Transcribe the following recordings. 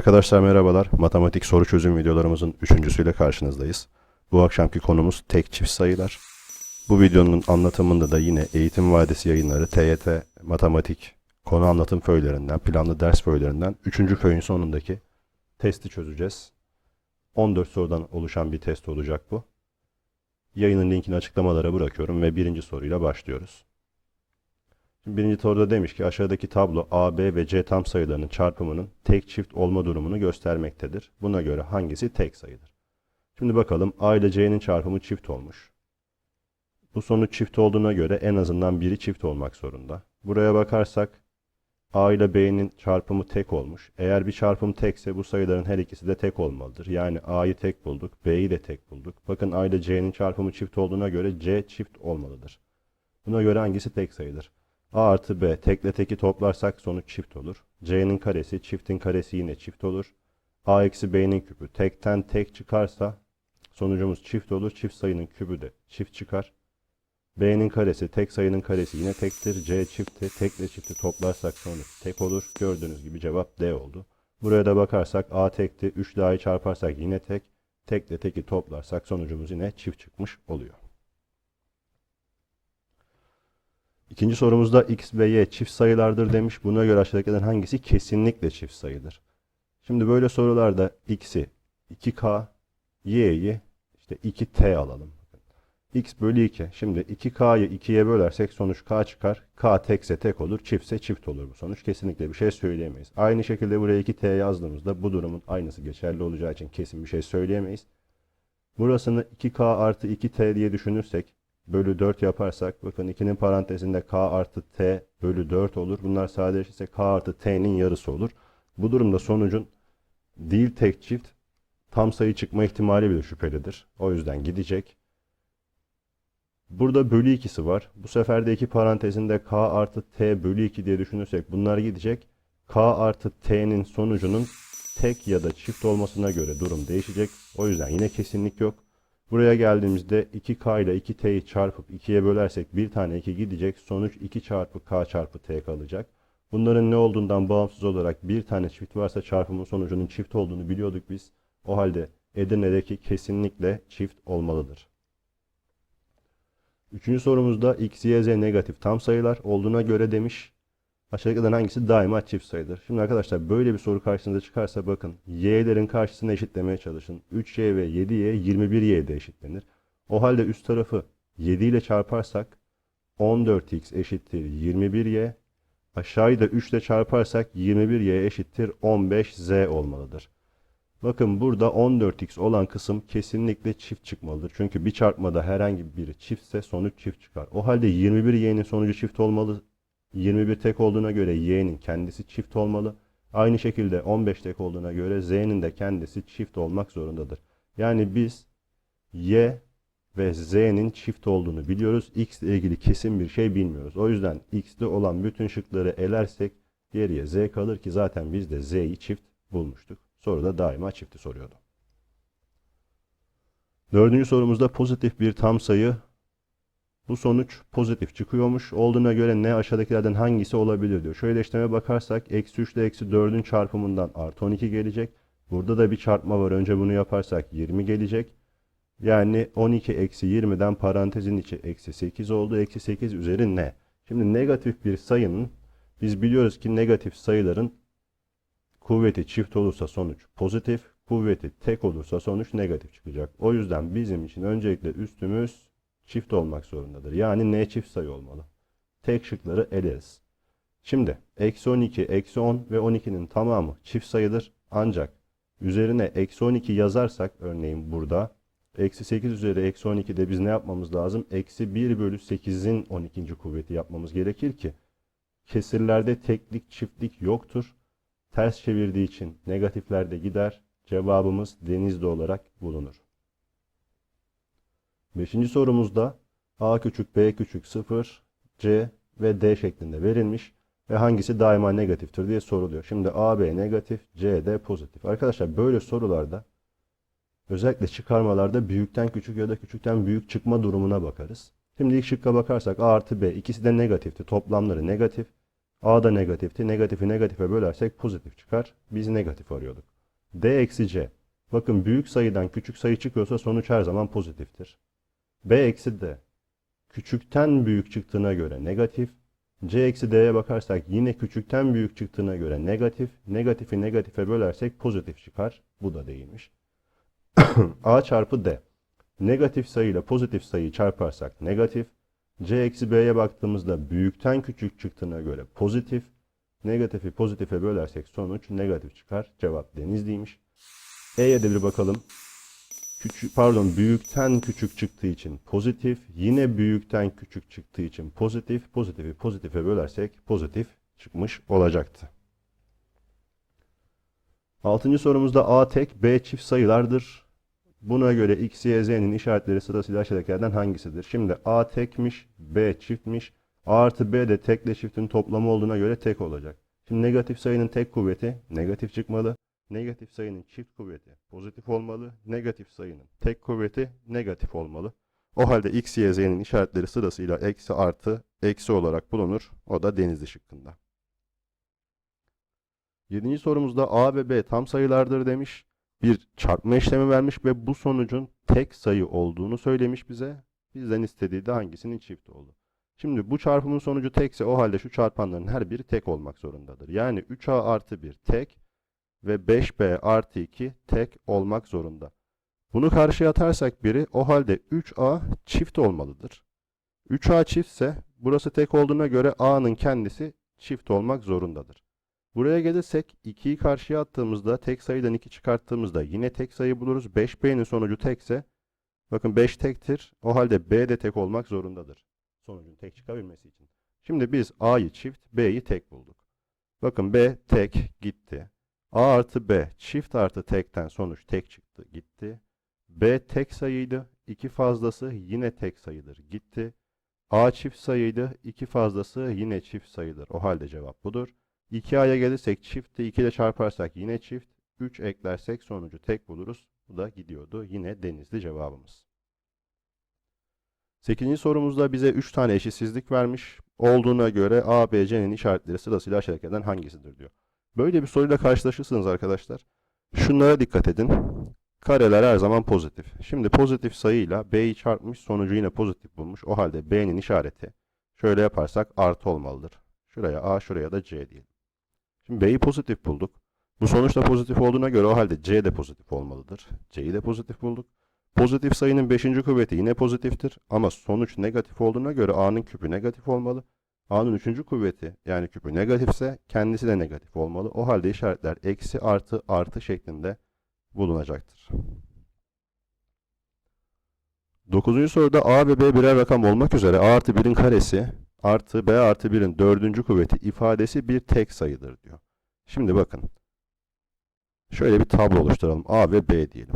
Arkadaşlar merhabalar. Matematik soru çözüm videolarımızın üçüncüsüyle karşınızdayız. Bu akşamki konumuz tek çift sayılar. Bu videonun anlatımında da yine Eğitim Vadisi Yayınları TYT Matematik konu anlatım föylerinden, planlı ders föylerinden 3. föyün sonundaki testi çözeceğiz. 14 sorudan oluşan bir test olacak bu. Yayının linkini açıklamalara bırakıyorum ve birinci soruyla başlıyoruz. Şimdi birinci soruda demiş ki aşağıdaki tablo A, B ve C tam sayılarının çarpımının tek çift olma durumunu göstermektedir. Buna göre hangisi tek sayıdır? Şimdi bakalım A ile C'nin çarpımı çift olmuş. Bu sonuç çift olduğuna göre en azından biri çift olmak zorunda. Buraya bakarsak A ile B'nin çarpımı tek olmuş. Eğer bir çarpım tekse bu sayıların her ikisi de tek olmalıdır. Yani A'yı tek bulduk, B'yi de tek bulduk. Bakın A ile C'nin çarpımı çift olduğuna göre C çift olmalıdır. Buna göre hangisi tek sayıdır? A artı B tekle teki toplarsak sonuç çift olur. C'nin karesi çiftin karesi yine çift olur. A eksi B'nin küpü tekten tek çıkarsa sonucumuz çift olur. Çift sayının küpü de çift çıkar. B'nin karesi tek sayının karesi yine tektir. C çifti tekle çifti toplarsak sonuç tek olur. Gördüğünüz gibi cevap D oldu. Buraya da bakarsak A tekti. 3 ile A'yı çarparsak yine tek. Tekle teki toplarsak sonucumuz yine çift çıkmış oluyor. İkinci sorumuzda x ve y çift sayılardır demiş. Buna göre aşağıdakilerden hangisi kesinlikle çift sayıdır? Şimdi böyle sorularda x'i 2k, y'yi işte 2t alalım. X bölü 2. Şimdi 2k'yı 2'ye bölersek sonuç k çıkar. K tekse tek olur, çiftse çift olur bu sonuç. Kesinlikle bir şey söyleyemeyiz. Aynı şekilde buraya 2t yazdığımızda bu durumun aynısı geçerli olacağı için kesin bir şey söyleyemeyiz. Burasını 2k artı 2t diye düşünürsek bölü 4 yaparsak bakın 2'nin parantezinde k artı t bölü 4 olur. Bunlar sadeleşirse k artı t'nin yarısı olur. Bu durumda sonucun değil tek çift tam sayı çıkma ihtimali bile şüphelidir. O yüzden gidecek. Burada bölü 2'si var. Bu sefer de 2 parantezinde k artı t bölü 2 diye düşünürsek bunlar gidecek. K artı t'nin sonucunun tek ya da çift olmasına göre durum değişecek. O yüzden yine kesinlik yok. Buraya geldiğimizde 2k ile 2t'yi çarpıp 2'ye bölersek bir tane 2 gidecek. Sonuç 2 çarpı k çarpı t kalacak. Bunların ne olduğundan bağımsız olarak bir tane çift varsa çarpımın sonucunun çift olduğunu biliyorduk biz. O halde Edirne'deki kesinlikle çift olmalıdır. Üçüncü sorumuzda x, y, z negatif tam sayılar olduğuna göre demiş. Aşağıdakilerden hangisi daima çift sayıdır? Şimdi arkadaşlar böyle bir soru karşınıza çıkarsa bakın y'lerin karşısına eşitlemeye çalışın. 3y ve 7y 21y de eşitlenir. O halde üst tarafı 7 ile çarparsak 14x eşittir 21y. Aşağıyı da 3 ile çarparsak 21y eşittir 15z olmalıdır. Bakın burada 14x olan kısım kesinlikle çift çıkmalıdır. Çünkü bir çarpmada herhangi biri çiftse sonuç çift çıkar. O halde 21y'nin sonucu çift olmalı. 21 tek olduğuna göre y'nin kendisi çift olmalı. Aynı şekilde 15 tek olduğuna göre z'nin de kendisi çift olmak zorundadır. Yani biz y ve z'nin çift olduğunu biliyoruz. X ile ilgili kesin bir şey bilmiyoruz. O yüzden x'te olan bütün şıkları elersek geriye z kalır ki zaten biz de z'yi çift bulmuştuk. Soruda daima çifti soruyordu. Dördüncü sorumuzda pozitif bir tam sayı. Bu sonuç pozitif çıkıyormuş. Olduğuna göre ne aşağıdakilerden hangisi olabilir diyor. Şöyle işleme bakarsak eksi 3 ile eksi 4'ün çarpımından artı 12 gelecek. Burada da bir çarpma var. Önce bunu yaparsak 20 gelecek. Yani 12 eksi 20'den parantezin içi eksi 8 oldu. Eksi 8 üzeri ne? Şimdi negatif bir sayının biz biliyoruz ki negatif sayıların kuvveti çift olursa sonuç pozitif, kuvveti tek olursa sonuç negatif çıkacak. O yüzden bizim için öncelikle üstümüz çift olmak zorundadır. Yani n çift sayı olmalı. Tek şıkları eleriz. Şimdi eksi 12, eksi 10 ve 12'nin tamamı çift sayıdır. Ancak üzerine eksi 12 yazarsak örneğin burada eksi 8 üzeri eksi 12'de biz ne yapmamız lazım? Eksi 1 bölü 8'in 12. kuvveti yapmamız gerekir ki kesirlerde teklik çiftlik yoktur. Ters çevirdiği için negatiflerde gider. Cevabımız denizli olarak bulunur. Beşinci sorumuzda a küçük b küçük 0, c ve d şeklinde verilmiş ve hangisi daima negatiftir diye soruluyor. Şimdi a b negatif, c d pozitif. Arkadaşlar böyle sorularda özellikle çıkarmalarda büyükten küçük ya da küçükten büyük çıkma durumuna bakarız. Şimdi ilk şıkka bakarsak a artı b ikisi de negatifti. Toplamları negatif. A da negatifti. Negatifi negatife bölersek pozitif çıkar. Biz negatif arıyorduk. D eksi C. Bakın büyük sayıdan küçük sayı çıkıyorsa sonuç her zaman pozitiftir. B eksi D. Küçükten büyük çıktığına göre negatif. C eksi D'ye bakarsak yine küçükten büyük çıktığına göre negatif. Negatifi negatife bölersek pozitif çıkar. Bu da değilmiş. A çarpı D. Negatif sayı ile pozitif sayıyı çarparsak negatif. C eksi B'ye baktığımızda büyükten küçük çıktığına göre pozitif. Negatifi pozitife bölersek sonuç negatif çıkar. Cevap Denizli'ymiş. E'ye de bir bakalım. Büyükten küçük çıktığı için pozitif. Yine büyükten küçük çıktığı için pozitif. Pozitifi pozitife bölersek pozitif çıkmış olacaktı. 6. sorumuzda A tek, B çift sayılardır. Buna göre X, Y, Z'nin işaretleri sırasıyla aşağıdakilerden hangisidir? Şimdi A tekmiş, B çiftmiş. A artı B de tekle çiftin toplamı olduğuna göre tek olacak. Şimdi negatif sayının tek kuvveti negatif çıkmalı. Negatif sayının çift kuvveti pozitif olmalı. Negatif sayının tek kuvveti negatif olmalı. O halde X, Y, Z'nin işaretleri sırasıyla eksi artı eksi olarak bulunur. O da Denizli şıkkında. 7. sorumuzda A ve B tam sayılardır demiş. Bir çarpma işlemi vermiş ve bu sonucun tek sayı olduğunu söylemiş bize. Bizden istediği de hangisinin çift oldu. Şimdi bu çarpımın sonucu tekse o halde şu çarpanların her biri tek olmak zorundadır. Yani 3A artı 1 tek ve 5B artı 2 tek olmak zorunda. Bunu karşıya atarsak biri o halde 3A çift olmalıdır. 3A çiftse burası tek olduğuna göre A'nın kendisi çift olmak zorundadır. Buraya gelirsek 2'yi karşıya attığımızda tek sayıdan 2 çıkarttığımızda yine tek sayı buluruz. 5B'nin sonucu tekse bakın 5 tektir. O halde B de tek olmak zorundadır. Sonucun tek çıkabilmesi için. Şimdi biz A'yı çift, B'yi tek bulduk. Bakın B tek gitti. A artı B çift artı tekten sonuç tek çıktı gitti. B tek sayıydı. 2 fazlası yine tek sayıdır gitti. A çift sayıydı. 2 fazlası yine çift sayıdır. O halde cevap budur. 2A'ya gelirsek çifti 2 ile çarparsak yine çift. 3 eklersek sonucu tek buluruz. Bu da gidiyordu. Yine Denizli cevabımız. 8. sorumuzda bize 3 tane eşitsizlik vermiş. Olduğuna göre A, B, C'nin işaretleri sırasıyla aşağıdakilerden hangisidir diyor. Böyle bir soruyla karşılaşırsınız arkadaşlar. Şunlara dikkat edin. Kareler her zaman pozitif. Şimdi pozitif sayıyla B'yi çarpmış, sonucu yine pozitif bulmuş. O halde B'nin işareti şöyle yaparsak artı olmalıdır. Şuraya A, şuraya da C diyelim. Şimdi B'yi pozitif bulduk. Bu sonuç da pozitif olduğuna göre o halde C de pozitif olmalıdır. C'yi de pozitif bulduk. Pozitif sayının 5. kuvveti yine pozitiftir. Ama sonuç negatif olduğuna göre A'nın küpü negatif olmalı. A'nın 3. kuvveti yani küpü negatifse kendisi de negatif olmalı. O halde işaretler eksi artı artı şeklinde bulunacaktır. 9. soruda A ve B birer rakam olmak üzere A artı 1'in karesi artı B artı 1'in 4. kuvveti ifadesi bir tek sayıdır diyor. Şimdi bakın. Şöyle bir tablo oluşturalım. A ve B diyelim.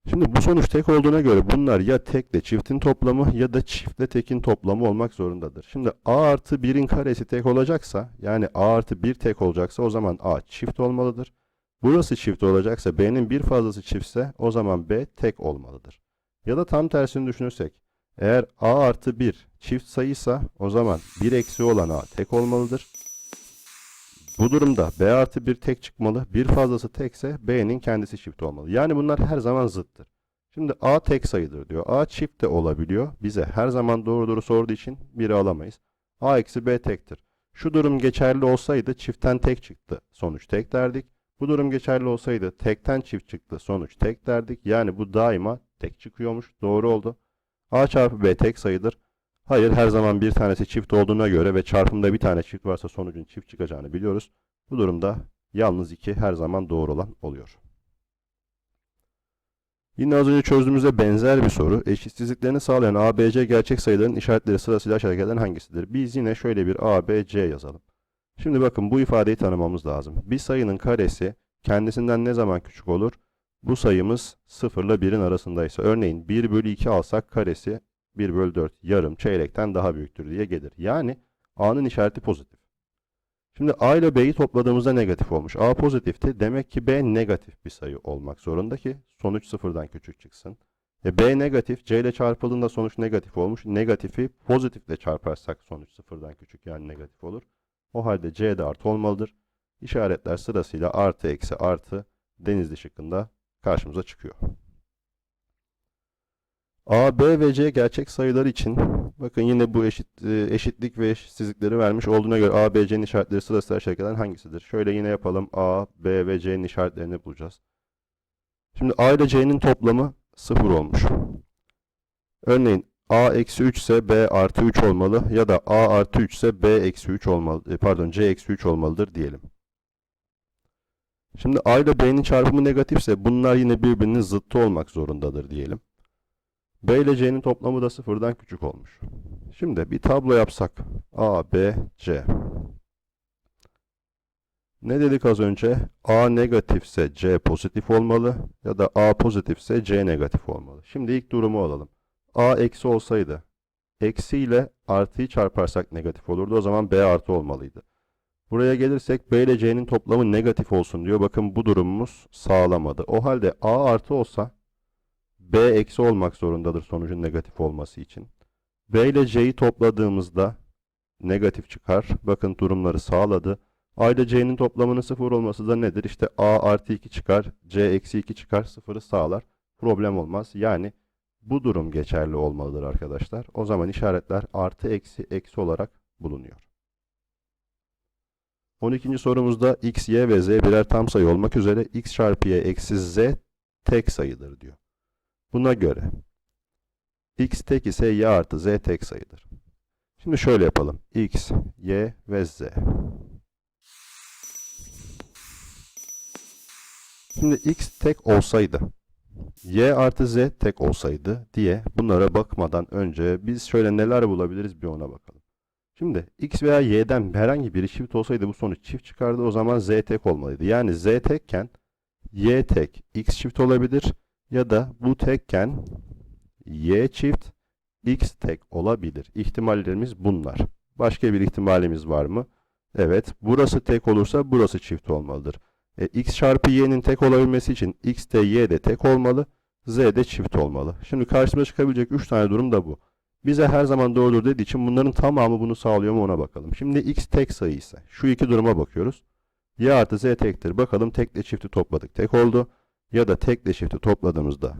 Şimdi bu sonuç tek olduğuna göre bunlar ya tekle çiftin toplamı ya da çiftle tekin toplamı olmak zorundadır. Şimdi A artı 1'in karesi tek olacaksa yani A artı 1 tek olacaksa o zaman A çift olmalıdır. Burası çift olacaksa B'nin bir fazlası çiftse o zaman B tek olmalıdır. Ya da tam tersini düşünürsek eğer A artı 1 çift sayıysa o zaman 1 eksi olan A tek olmalıdır. Bu durumda B artı 1 tek çıkmalı. Bir fazlası tekse B'nin kendisi çift olmalı. Yani bunlar her zaman zıttır. Şimdi A tek sayıdır diyor. A çift de olabiliyor. Bize her zaman doğru sorduğu için 1'i alamayız. A eksi B tektir. Şu durum geçerli olsaydı çiftten tek çıktı. Sonuç tek derdik. Bu durum geçerli olsaydı tekten çift çıktı. Sonuç tek derdik. Yani bu daima tek çıkıyormuş. Doğru oldu. A çarpı B tek sayıdır. Hayır, her zaman bir tanesi çift olduğuna göre ve çarpımda bir tane çift varsa sonucun çift çıkacağını biliyoruz. Bu durumda yalnız 2 her zaman doğru olan oluyor. Yine az önce çözdüğümüzde benzer bir soru. Eşitsizliklerini sağlayan A, B, C gerçek sayıların işaretleri sırasıyla aşağıdakilerden hangisidir? Biz yine şöyle bir A, B, C yazalım. Şimdi bakın bu ifadeyi tanımamız lazım. Bir sayının karesi kendisinden ne zaman küçük olur? Bu sayımız 0 ile 1'in arasındaysa. Örneğin 1 bölü 2 alsak karesi 1 bölü 4 yarım çeyrekten daha büyüktür diye gelir. Yani A'nın işareti pozitif. Şimdi A ile B'yi topladığımızda negatif olmuş. A pozitifti. Demek ki B negatif bir sayı olmak zorunda ki sonuç sıfırdan küçük çıksın. B negatif. C ile çarpıldığında sonuç negatif olmuş. Negatifi pozitifle çarparsak sonuç sıfırdan küçük yani negatif olur. O halde C de artı olmalıdır. İşaretler sırasıyla artı, eksi, artı Denizli şıkkında karşımıza çıkıyor. A, B ve C gerçek sayılar için bakın yine bu eşitlik ve eşitsizlikleri vermiş olduğuna göre A, B, C'nin işaretleri sırasıyla aşağıdakilerden hangisidir? Şöyle yine yapalım. A, B ve C'nin işaretlerini bulacağız. Şimdi A ile C'nin toplamı 0 olmuş. Örneğin A eksi 3 ise B artı 3 olmalı ya da A artı 3 ise B eksi 3 olmalı. Pardon, C eksi 3 olmalıdır diyelim. Şimdi A ile B'nin çarpımı negatifse bunlar yine birbirinin zıttı olmak zorundadır diyelim. B ile C'nin toplamı da sıfırdan küçük olmuş. Şimdi bir tablo yapsak. A, B, C. Ne dedik az önce? A negatifse C pozitif olmalı ya da A pozitifse C negatif olmalı. Şimdi ilk durumu alalım. A eksi olsaydı, eksi ile artıyı çarparsak negatif olurdu. O zaman B artı olmalıydı. Buraya gelirsek B ile C'nin toplamı negatif olsun diyor. Bakın bu durumumuz sağlamadı. O halde A artı olsa B eksi olmak zorundadır sonucun negatif olması için. B ile C'yi topladığımızda negatif çıkar. Bakın durumları sağladı. A ile C'nin toplamının 0 olması da nedir? İşte A artı 2 çıkar, C eksi 2 çıkar, 0'ı sağlar. Problem olmaz. Yani bu durum geçerli olmalıdır arkadaşlar. O zaman işaretler artı, eksi, eksi olarak bulunuyor. 12. sorumuzda x, y ve z birer tam sayı olmak üzere x çarpı y eksi z tek sayıdır diyor. Buna göre x tek ise y artı z tek sayıdır. Şimdi şöyle yapalım. X, y ve z. Şimdi x tek olsaydı, y artı z tek olsaydı diye bunlara bakmadan önce biz şöyle neler bulabiliriz bir ona bakalım. Şimdi x veya y'den herhangi biri çift olsaydı bu sonuç çift çıkardı. O zaman z tek olmalıydı. Yani z tekken y tek x çift olabilir ya da bu tekken y çift x tek olabilir. İhtimallerimiz bunlar. Başka bir ihtimalimiz var mı? Evet. Burası tek olursa burası çift olmalıdır. X çarpı y'nin tek olabilmesi için x de y de tek olmalı. Z de çift olmalı. Şimdi karşımıza çıkabilecek 3 tane durum da bu. Bize her zaman doğrudur dediği için bunların tamamı bunu sağlıyor mu ona bakalım. Şimdi x tek sayı ise şu iki duruma bakıyoruz. Y artı z tektir. Bakalım tekle çifti topladık. Tek oldu. Ya da tekle çifti topladığımızda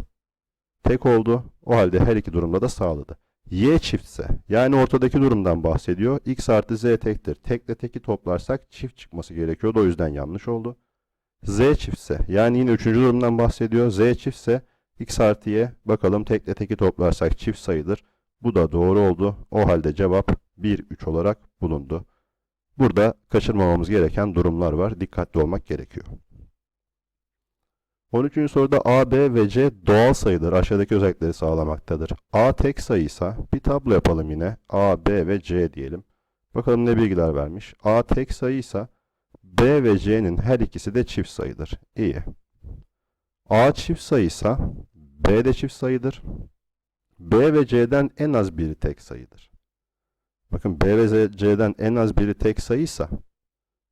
tek oldu. O halde her iki durumda da sağladı. Y çiftse yani ortadaki durumdan bahsediyor. X artı z tektir. Tekle teki toplarsak çift çıkması gerekiyordu. O yüzden yanlış oldu. Z çiftse yani yine üçüncü durumdan bahsediyor. Z çiftse x artı y bakalım tekle teki toplarsak çift sayıdır. Bu da doğru oldu. O halde cevap 1, 3 olarak bulundu. Burada kaçırmamamız gereken durumlar var. Dikkatli olmak gerekiyor. 13. soruda A, B ve C doğal sayıdır. Aşağıdaki özellikleri sağlamaktadır. A tek sayıysa bir tablo yapalım yine. A, B ve C diyelim. Bakalım ne bilgiler vermiş. A tek sayıysa B ve C'nin her ikisi de çift sayıdır. İyi. A çift sayıysa B de çift sayıdır. B ve C'den en az biri tek sayıdır. Bakın B ve C'den en az biri tek sayıysa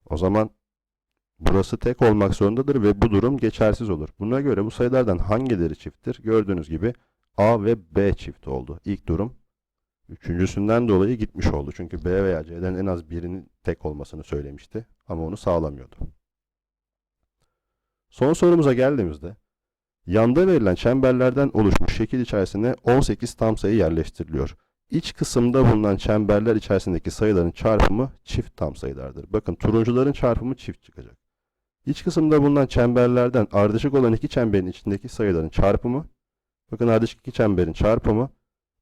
o zaman burası tek olmak zorundadır ve bu durum geçersiz olur. Buna göre bu sayılardan hangileri çifttir? Gördüğünüz gibi A ve B çift oldu. İlk durum üçüncüsünden dolayı gitmiş oldu. Çünkü B veya C'den en az birinin tek olmasını söylemişti ama onu sağlamıyordu. Son sorumuza geldiğimizde yanda verilen çemberlerden oluşmuş şekil içerisine 18 tam sayı yerleştiriliyor. İç kısımda bulunan çemberler içerisindeki sayıların çarpımı çift tam sayılardır. Bakın turuncuların çarpımı çift çıkacak. İç kısımda bulunan çemberlerden ardışık olan iki çemberin içindeki sayıların çarpımı, bakın ardışık iki çemberin çarpımı,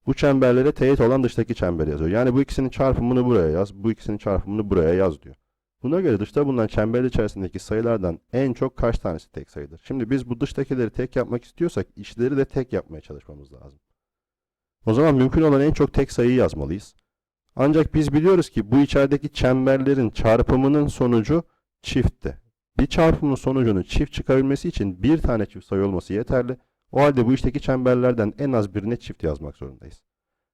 bu çemberlere teğet olan dıştaki çember yazıyor. Yani bu ikisinin çarpımını buraya yaz, bu ikisinin çarpımını buraya yaz diyor. Buna göre dışta bulunan çember içerisindeki sayılardan en çok kaç tanesi tek sayıdır? Şimdi biz bu dıştakileri tek yapmak istiyorsak içleri de tek yapmaya çalışmamız lazım. O zaman mümkün olan en çok tek sayıyı yazmalıyız. Ancak biz biliyoruz ki bu içerideki çemberlerin çarpımının sonucu çiftti. Bir çarpımın sonucunun çift çıkabilmesi için bir tane çift sayı olması yeterli. O halde bu içteki çemberlerden en az birine çift yazmak zorundayız.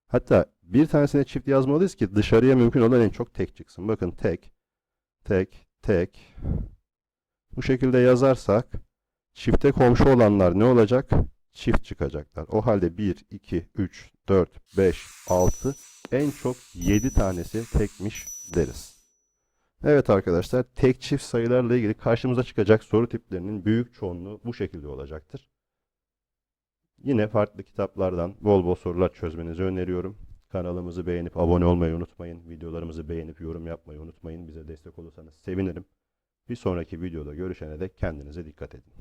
Hatta bir tanesine çift yazmalıyız ki dışarıya mümkün olan en çok tek çıksın. Bakın tek, tek, tek. Bu şekilde yazarsak çifte komşu olanlar ne olacak? Çift çıkacaklar. O halde 1, 2, 3, 4, 5, 6 en çok 7 tanesi tekmiş deriz. Evet arkadaşlar, tek çift sayılarla ilgili karşımıza çıkacak soru tiplerinin büyük çoğunluğu bu şekilde olacaktır. Yine farklı kitaplardan bol bol sorular çözmenizi öneriyorum. Kanalımızı beğenip abone olmayı unutmayın. Videolarımızı beğenip yorum yapmayı unutmayın. Bize destek olursanız sevinirim. Bir sonraki videoda görüşene dek kendinize dikkat edin.